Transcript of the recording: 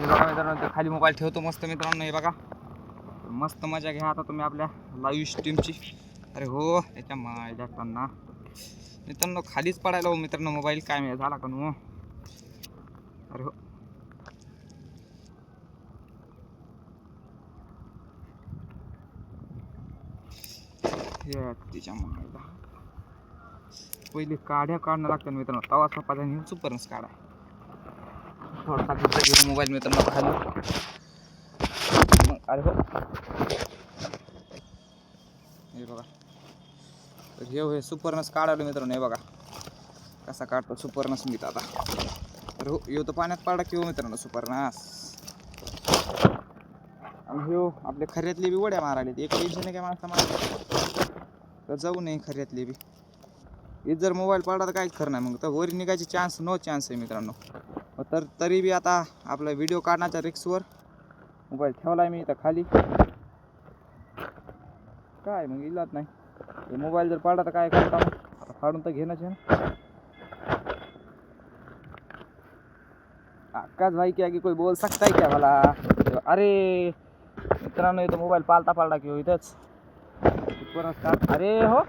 बघा मित्रांनो, ते खाली मोबाईल ठेवतो मस्त मित्रांनो. हे बघा मस्त मजा घ्या आता तुम्ही आपल्या लाईव्ह स्ट्रीमची. अरे हो याच्या मायला त्यांना मित्रांनो खालीच पडायला हो मित्रांनो मोबाईल. काय मिळाला झाला का नो. अरे हो तिच्या मायला पहिले काढ्या काढणं लागतं मित्रांनो. तवा सपाचा नेऊन सुपरनच काढा. थोडासा घेतला घेऊन मोबाईल मित्रांनो खाली. अरे हो हे बघा तर हे सुपरनस काढायला मित्रांनो. हे बघा कसा काढतो सुपरनस मी आता. तर हो येऊ तर पाण्यात पाडा किंवा मित्रांनो सुपरनस. आणि हो आपले खऱ्यातले बी वड्या मारायला एक टेन्शन आहे काय माणसा मारा तर जाऊ नये खऱ्यातले बी. हे जर मोबाईल पडला तर काहीच खरं नाही मग तर वर निघायचे चान्स नो चान्स आहे मित्रांनो. तर तरी बी आता आपला व्हिडिओ काढण्याच्या रिक्सवर मोबाईल ठेवला आहे मी इथं खाली. काय मग इलाज नाही. मोबाईल जर पडला तर काय करता मग फाडून तर घेणंच आहे ना. आकाश भाई क्या कि कोई बोल सकता है क्या भला. अरे मित्रांनो इथं मोबाईल पालता पालटा की हो इथंच. अरे हो